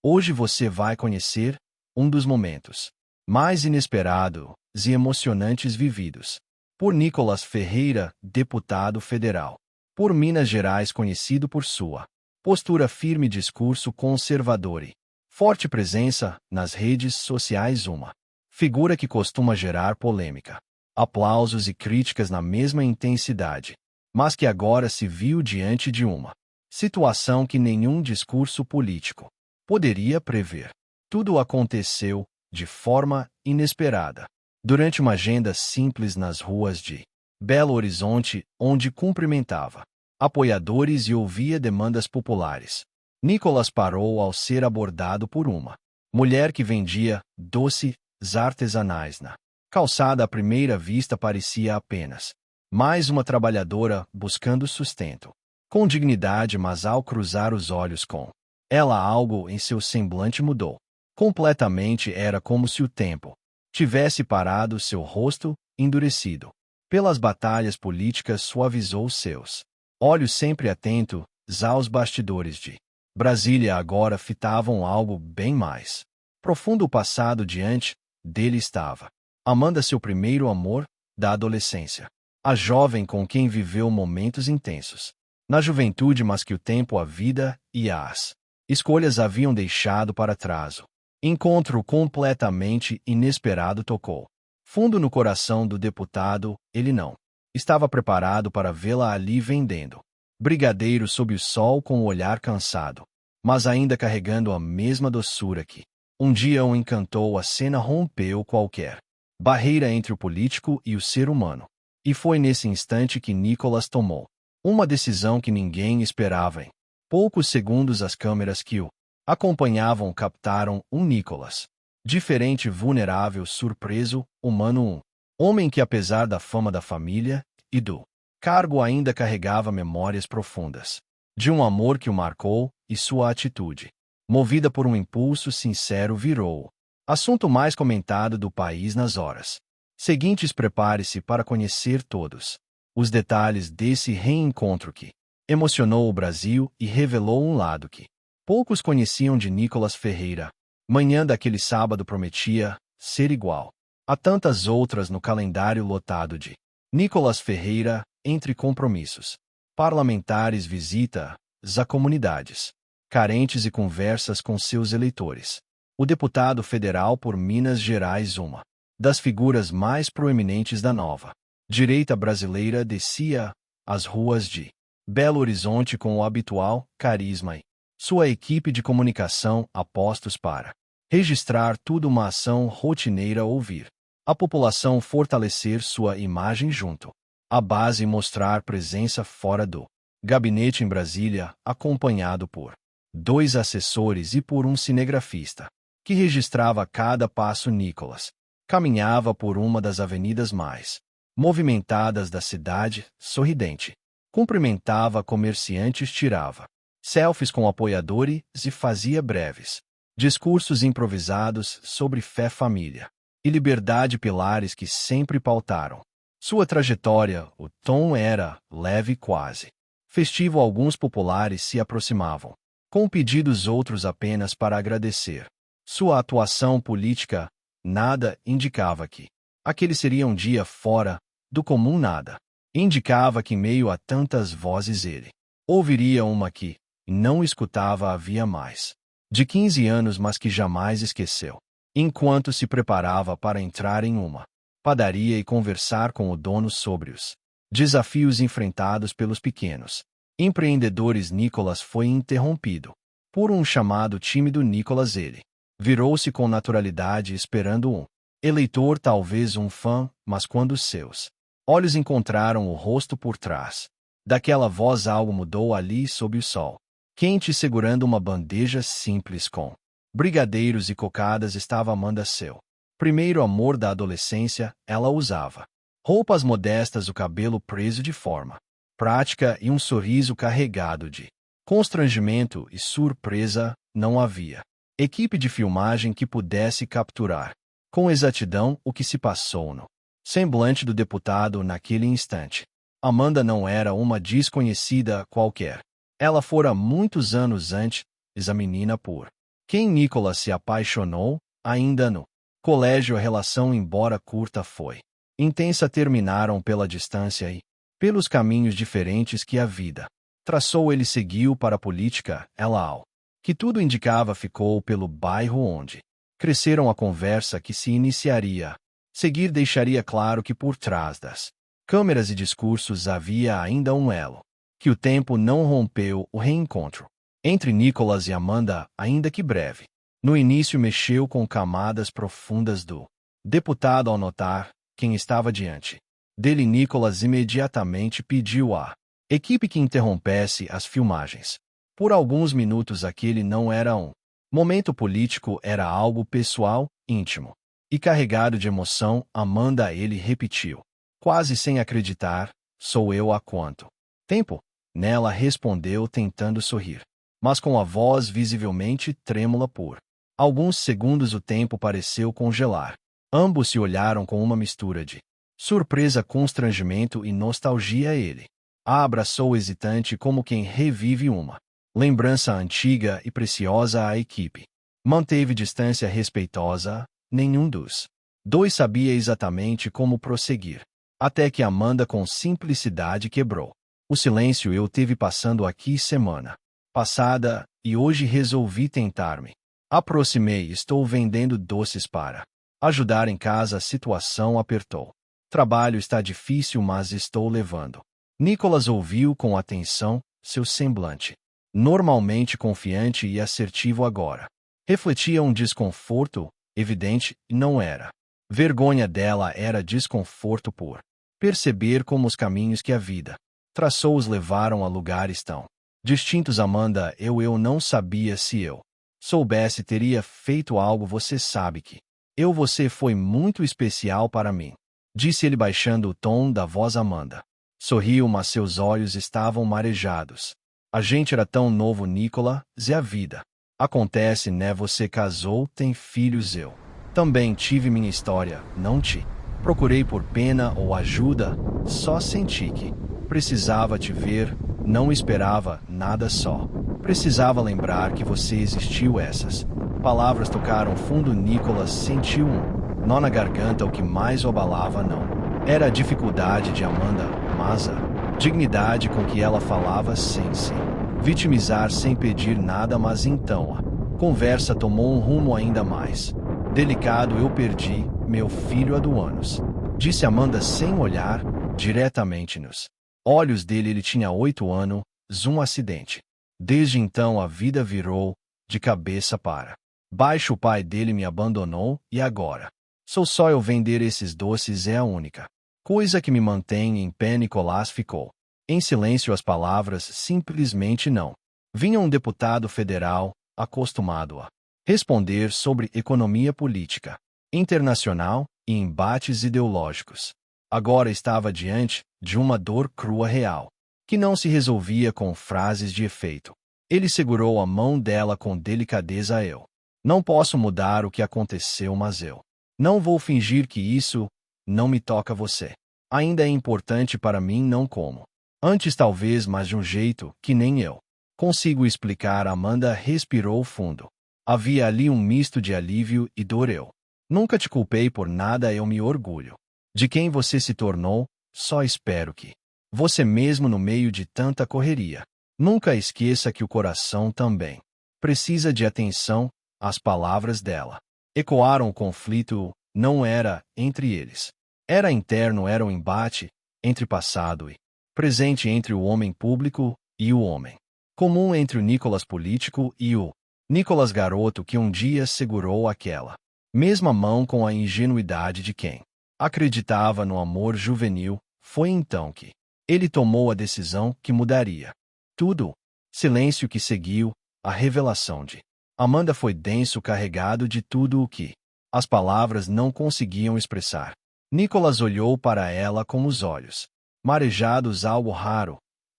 Hoje você vai conhecer um dos momentos mais inesperados e emocionantes vividos por Nicolas Ferreira, deputado federal por Minas Gerais, conhecido por sua postura firme e discurso conservador e forte presença nas redes sociais, uma figura que costuma gerar polêmica, aplausos e críticas na mesma intensidade, mas que agora se viu diante de uma situação que nenhum discurso político poderia prever. Tudo aconteceu de forma inesperada. Durante uma agenda simples nas ruas de Belo Horizonte, onde cumprimentava apoiadores e ouvia demandas populares, Nicolas parou ao ser abordado por uma mulher que vendia doces artesanais na calçada. À primeira vista parecia apenas mais uma trabalhadora buscando sustento com dignidade, mas ao cruzar os olhos com ela, algo em seu semblante mudou completamente. Era como se o tempo tivesse parado, seu rosto, endurecido pelas batalhas políticas, suavizou seus olhos, sempre atentos aos bastidores de Brasília, agora fitavam algo bem mais profundo. O passado diante dele estava Amanda, seu primeiro amor da adolescência, a jovem com quem viveu momentos intensos na juventude, mas que o tempo, a vida e as escolhas haviam deixado para trás. O encontro completamente inesperado tocou fundo no coração do deputado. Ele não estava preparado para vê-la ali vendendo brigadeiro sob o sol, com o olhar cansado, mas ainda carregando a mesma doçura que um dia o encantou. A cena rompeu qualquer barreira entre o político e o ser humano, e foi nesse instante que Nicolas tomou uma decisão que ninguém esperava. Em poucos segundos, as câmeras que o acompanhavam captaram um Nicolas diferente, vulnerável, surpreso, humano, um homem que, apesar da fama da família e do cargo, ainda carregava memórias profundas de um amor que o marcou, e sua atitude, movida por um impulso sincero, virou o assunto mais comentado do país nas horas seguintes. Prepare-se para conhecer todos os detalhes desse reencontro que emocionou o Brasil e revelou um lado que poucos conheciam de Nicolas Ferreira. Manhã daquele sábado prometia ser igual a tantas outras no calendário lotado de Nicolas Ferreira. Entre compromissos parlamentares, visitas a comunidades carentes e conversas com seus eleitores, o deputado federal por Minas Gerais, uma das figuras mais proeminentes da nova direita brasileira, descia as ruas de Belo Horizonte com o habitual carisma e sua equipe de comunicação apostos para registrar tudo, uma ação rotineira, ouvir a população, fortalecer sua imagem junto à base e mostrar presença fora do gabinete em Brasília, acompanhado por 2 assessores e por um cinegrafista que registrava cada passo. Nicolas caminhava por uma das avenidas mais movimentadas da cidade, sorridente, cumprimentava comerciantes, tirava selfies com apoiadores e fazia breves discursos improvisados sobre fé, família e liberdade, pilares que sempre pautaram sua trajetória. O tom era leve, quase festivo. Alguns populares se aproximavam com pedidos, outros apenas para agradecer sua atuação política. Nada indicava que aquele seria um dia fora do comum, nada indicava que, em meio a tantas vozes, ele ouviria uma que não escutava havia mais de 15 anos, mas que jamais esqueceu, enquanto se preparava para entrar em uma padaria e conversar com o dono sobre os desafios enfrentados pelos pequenos empreendedores. Nicolas foi interrompido por um chamado tímido. Nicolas, ele virou-se com naturalidade, esperando um eleitor, talvez um fã, mas quando seus olhos encontraram o rosto por trás daquela voz, algo mudou ali sob o sol quente. Segurando uma bandeja simples com brigadeiros e cocadas estava Amanda, seu primeiro amor da adolescência. Ela usava roupas modestas, o cabelo preso de forma prática e um sorriso carregado de constrangimento e surpresa. Não havia equipe de filmagem que pudesse capturar com exatidão o que se passou no semblante do deputado naquele instante. Amanda não era uma desconhecida qualquer. Ela fora muitos anos antes a menina por Quem Nicholas se apaixonou, ainda no colégio a relação, embora curta, foi intensa. Terminaram pela distância e pelos caminhos diferentes que a vida traçou. Ele seguiu para a política, ela ao que tudo indicava ficou pelo bairro onde cresceram. A conversa que se iniciaria seguir deixaria claro que por trás das câmeras e discursos havia ainda um elo que o tempo não rompeu. O reencontro entre Nicholas e Amanda, ainda que breve, no início mexeu com camadas profundas do deputado ao notar quem estava diante dele. Nicholas imediatamente pediu à equipe que interrompesse as filmagens. Por alguns minutos aquele não era um momento político, era algo pessoal, íntimo e carregado de emoção. Amanda, ele repetiu, quase sem acreditar, sou eu há quanto tempo? Nela respondeu tentando sorrir, mas com a voz visivelmente trêmula. Por alguns segundos o tempo pareceu congelar. Ambos se olharam com uma mistura de surpresa, constrangimento e nostalgia. Ele a abraçou hesitante, como quem revive uma lembrança antiga e preciosa. A equipe manteve distância respeitosa. Nenhum dos dois sabia exatamente como prosseguir, até que Amanda com simplicidade quebrou o silêncio. Eu teve passando aqui semana passada e hoje resolvi tentar-me aproximei. Estou vendendo doces para ajudar em casa. A situação apertou. Trabalho está difícil, mas estou levando. Nicholas ouviu com atenção, seu semblante, normalmente confiante e assertivo, agora refletia um desconforto evidente. Não era vergonha dela, era desconforto por perceber como os caminhos que a vida traçou os levaram a lugares tão distintos. Amanda, eu não sabia. Se eu soubesse, teria feito algo. Você sabe que você foi muito especial para mim, disse ele baixando o tom da voz. Amanda sorriu, mas seus olhos estavam marejados. A gente era tão novo, Nicholas, e a vida acontece, né? Você casou, tem filhos. Eu também tive minha história. Não te procurei por pena ou ajuda, só senti que precisava te ver. Não esperava nada, só precisava lembrar que você existiu. Essas palavras tocaram fundo. Nicholas sentiu um nó na garganta. O que mais o abalava não era a dificuldade de Amanda, mas a dignidade com que ela falava, sem se vitimizar, sem pedir nada. Mas então a conversa tomou um rumo ainda mais delicado. Eu perdi meu filho há 2 anos, disse Amanda sem olhar diretamente nos olhos dele. Ele tinha 8 anos, um acidente. Desde então a vida virou de cabeça para baixo. O pai dele me abandonou e agora sou só eu. Vender esses doces é a única coisa que me mantém em pé. Nicholas ficou em silêncio. As palavras simplesmente não vinham. Um deputado federal, acostumado a responder sobre economia política internacional e embates ideológicos, agora estava diante de uma dor crua real, que não se resolvia com frases de efeito. Ele segurou a mão dela com delicadeza. Eu não posso mudar o que aconteceu, mas eu não vou fingir que isso não me toca. Você ainda é importante para mim, não como antes talvez, mas de um jeito que nem eu consigo explicar. Amanda respirou fundo. Havia ali um misto de alívio e dor. Eu nunca te culpei por nada. Eu me orgulho de quem você se tornou. Só espero que você, mesmo no meio de tanta correria, nunca esqueça que o coração também precisa de atenção. As palavras dela ecoaram. O conflito não era entre eles, era interno. Era um embate entre passado e presente, entre o homem público e o homem comum, entre o Nicholas político e o Nicholas garoto que um dia segurou aquela mesma mão com a ingenuidade de quem acreditava no amor juvenil. Foi então que ele tomou a decisão que mudaria tudo. Silêncio que seguiu. A revelação de Amanda foi denso, carregado de tudo o que as palavras não conseguiam expressar. Nicholas olhou para ela com os olhos marejados, algo raro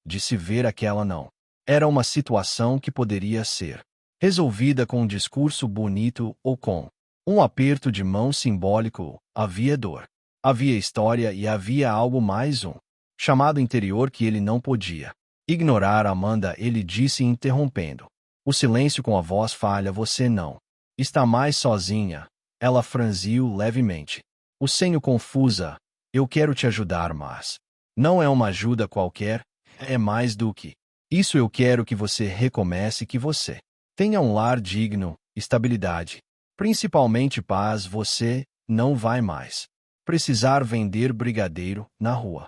de se ver. Aquela não era uma situação que poderia ser resolvida com um discurso bonito ou com um aperto de mão simbólico. Havia dor, havia história e havia algo mais, um chamado interior que ele não podia ignorar. Amanda, ele disse interrompendo, O silêncio com a voz falha, você não está mais sozinha. Ela franziu levemente. O senho confusa. Eu quero te ajudar, mas não é uma ajuda qualquer, é mais do que isso. Eu quero que você recomece, que você tenha um lar digno, estabilidade, principalmente paz. Você não vai mais precisar vender brigadeiro na rua.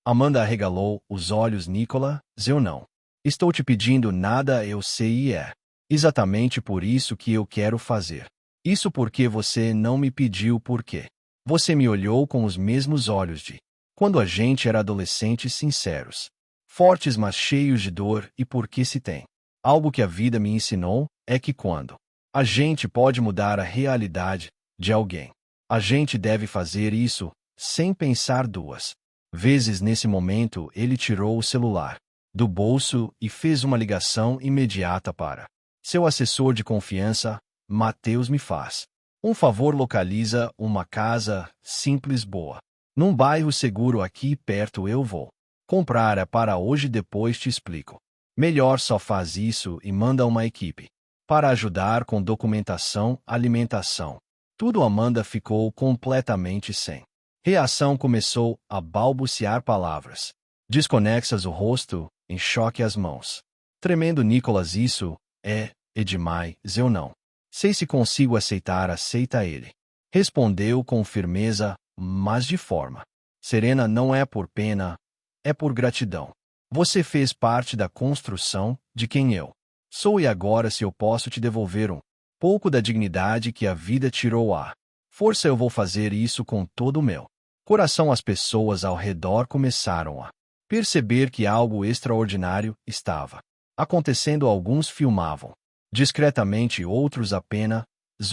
Amanda arregalou os olhos. Nicholas, eu não estou te pedindo nada, eu sei, e é exatamente por isso que eu quero fazer isso, porque você não me pediu, porque você me olhou com os mesmos olhos de quando a gente era adolescente, sinceros, fortes, mas cheios de dor. E porque se tem algo que a vida me ensinou, é que quando a gente pode mudar a realidade de alguém, a gente deve fazer isso sem pensar duas vezes. Nesse momento, ele tirou o celular do bolso e fez uma ligação imediata para seu assessor de confiança. Mateus, me faz um favor, localiza uma casa simples boa num bairro seguro aqui perto. Eu vou comprar, é para hoje, depois te explico melhor. Só faz isso e manda uma equipe para ajudar com documentação, alimentação, tudo. Amanda ficou completamente sem reação, começou a balbuciar palavras desconexas, o rosto em choque, as mãos tremendo. Nicholas, isso é demais, eu não sei se consigo aceitar. Aceita, ele respondeu com firmeza, mas de forma serena. Não é por pena, é por gratidão. Você fez parte da construção de quem eu sou, e agora, se eu posso te devolver um pouco da dignidade que a vida tirou à força, eu vou fazer isso com todo o meu coração. As pessoas ao redor começaram a perceber que algo extraordinário estava acontecendo. Alguns filmavam discretamente, outros apenas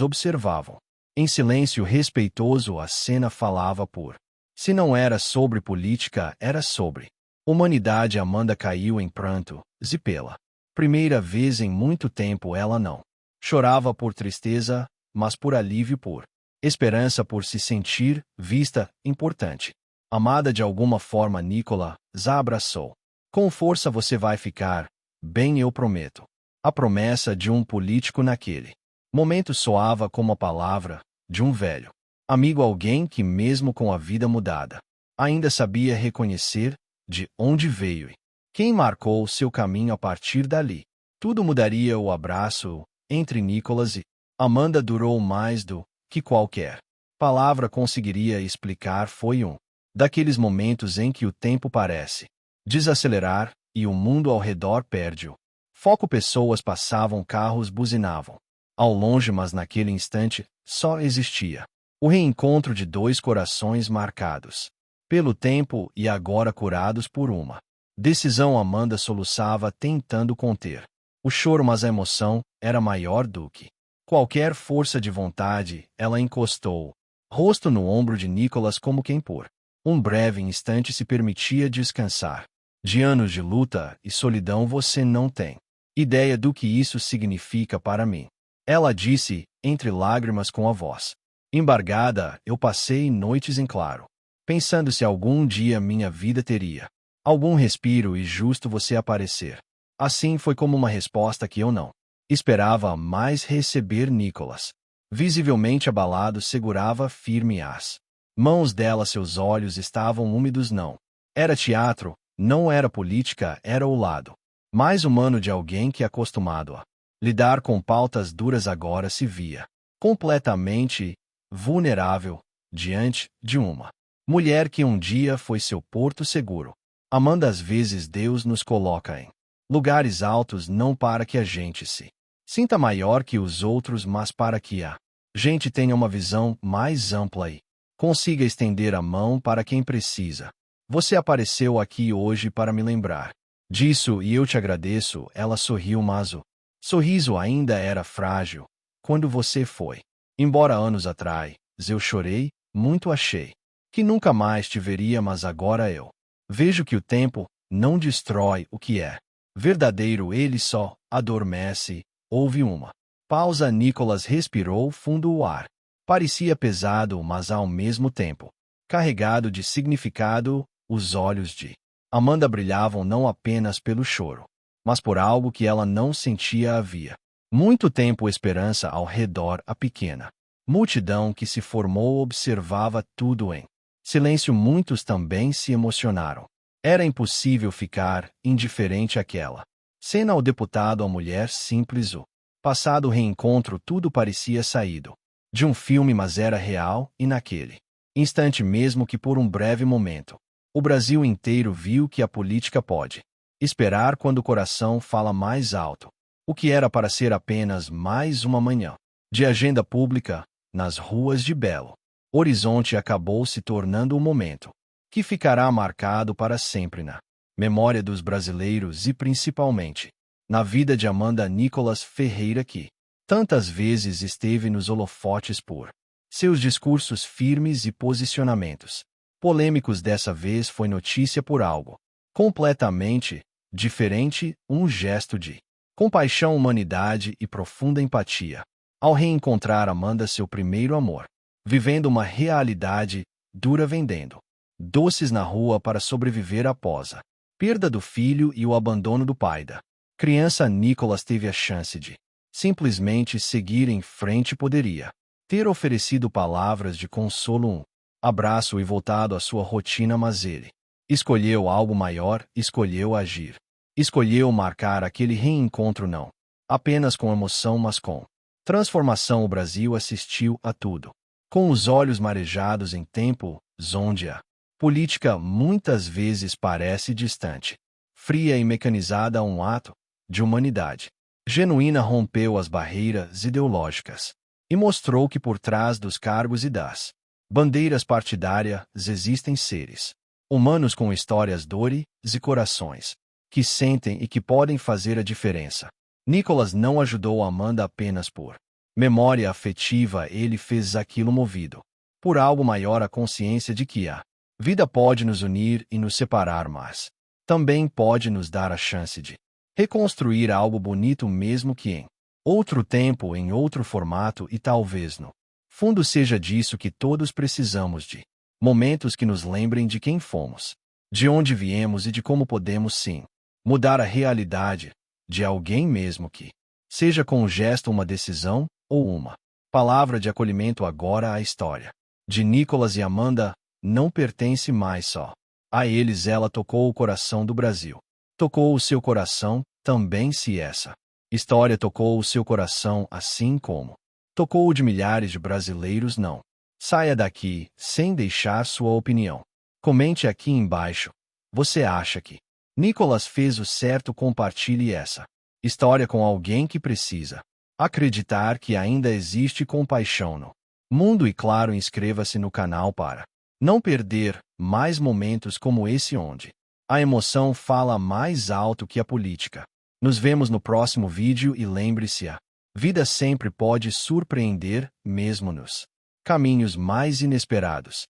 observavam em silêncio respeitoso. A cena falava por se não era sobre política, era sobre humanidade. Amanda caiu em pranto, e pela primeira vez em muito tempo ela não chorava por tristeza, mas por alívio, por esperança, por se sentir vista, importante, amada de alguma forma. Nicholas a abraçou com força. Você vai ficar bem, eu prometo. A promessa de um político naquele momento soava como a palavra de um velho amigo, alguém que, mesmo com a vida mudada, ainda sabia reconhecer de onde veio e quem marcou seu caminho. A partir dali, tudo mudaria. O abraço entre Nicholas e Amanda durou mais do que qualquer palavra conseguiria explicar. Foi um daqueles momentos em que o tempo parece desacelerar e o mundo ao redor perde o foco. Pessoas passavam, carros buzinavam ao longe, mas naquele instante só existia o reencontro de dois corações marcados pelo tempo e agora curados por uma decisão. Amanda soluçava, tentando conter o choro, mas a emoção era maior do que qualquer força de vontade. Ela encostou o rosto no ombro de Nicholas, como quem por um breve instante se permitia descansar de anos de luta e solidão. Você não tem ideia do que isso significa para mim, ela disse, entre lágrimas, com a voz embargada. Eu passei noites em claro, pensando se algum dia minha vida teria algum respiro, e justo você aparecer assim foi como uma resposta que eu não esperava mais receber. Nicholas, visivelmente abalado, segurava firme as mãos dela. Seus olhos estavam úmidos. Não era teatro, não era política, era o lado mais humano de alguém que, acostumado a lidar com pautas duras, agora se via completamente vulnerável diante de uma mulher que um dia foi seu porto seguro. Amanda, às vezes Deus nos coloca em lugares altos não para que a gente se sinta maior que os outros, mas para que a gente tenha uma visão mais ampla e consiga estender a mão para quem precisa. Você apareceu aqui hoje para me lembrar disso e eu te agradeço. Ela sorriu, mas o sorriso ainda era frágil. Quando você foi embora anos atrás, eu chorei muito, achei que nunca mais te veria, mas agora eu vejo que o tempo não destrói o que é verdadeiro, ele só adormece. Houve uma pausa. Nicholas respirou fundo. O ar parecia pesado, mas ao mesmo tempo carregado de significado. Os olhos de Amanda brilhavam não apenas pelo choro, mas por algo que ela não sentia havia muito tempo esperança ao redor. A pequena multidão que se formou observava tudo em silêncio. Muitos também se emocionaram. Era impossível ficar indiferente àquela cena. O deputado, a mulher simples, o passado reencontro, tudo parecia saído de um filme, mas era real, e naquele instante, mesmo que por um breve momento, o Brasil inteiro viu que a política pode esperar quando o coração fala mais alto. O que era para ser apenas mais uma manhã de agenda pública nas ruas de Belo Horizonte acabou se tornando um momento que ficará marcado para sempre na memória dos brasileiros e principalmente na vida de Amanda Nicolas Ferreira, que tantas vezes esteve nos holofotes por seus discursos firmes e posicionamentos polêmicos. Dessa vez foi notícia por algo completamente diferente, um gesto de compaixão, humanidade e profunda empatia. Ao reencontrar Amanda, seu primeiro amor, vivendo uma realidade dura, vendendo doces na rua para sobreviver após a perda do filho e o abandono do pai da criança, Nicolas teve a chance de simplesmente seguir em frente. Poderia ter oferecido palavras de consolo, um abraço e voltado à sua rotina, mas ele escolheu algo maior, escolheu agir. Escolheu marcar aquele reencontro não apenas com emoção, mas com transformação. O Brasil assistiu a tudo com os olhos marejados em tempos onde a política muitas vezes parece distante, fria e mecanizada. Um ato de humanidade genuína rompeu as barreiras ideológicas e mostrou que por trás dos cargos e das bandeiras partidárias existem seres humanos com histórias, dores e corações que sentem e que podem fazer a diferença. Nicolas não ajudou Amanda apenas por memória afetiva, ele fez aquilo movido por algo maior, a consciência de que a vida pode nos unir e nos separar, mas também pode nos dar a chance de reconstruir algo bonito, mesmo que em outro tempo, em outro formato, e talvez no fundo seja disso que todos precisamos, de momentos que nos lembrem de quem fomos, de onde viemos e de como podemos sim mudar a realidade de alguém, mesmo que seja com um gesto, uma decisão ou uma palavra de acolhimento. Agora a história de Nicolas e Amanda não pertence mais só a eles. Ela tocou o coração do Brasil. Tocou o seu coração também. Se essa história tocou o seu coração assim como tocou o de milhares de brasileiros, não saia daqui sem deixar sua opinião. Comente aqui embaixo. Você acha que Nicolas fez o certo? Compartilhe essa história com alguém que precisa acreditar que ainda existe compaixão no mundo. E claro, inscreva-se no canal para não perder mais momentos como esse, onde a emoção fala mais alto que a política. Nos vemos no próximo vídeo e lembre-se, a vida sempre pode surpreender, mesmo nos caminhos mais inesperados.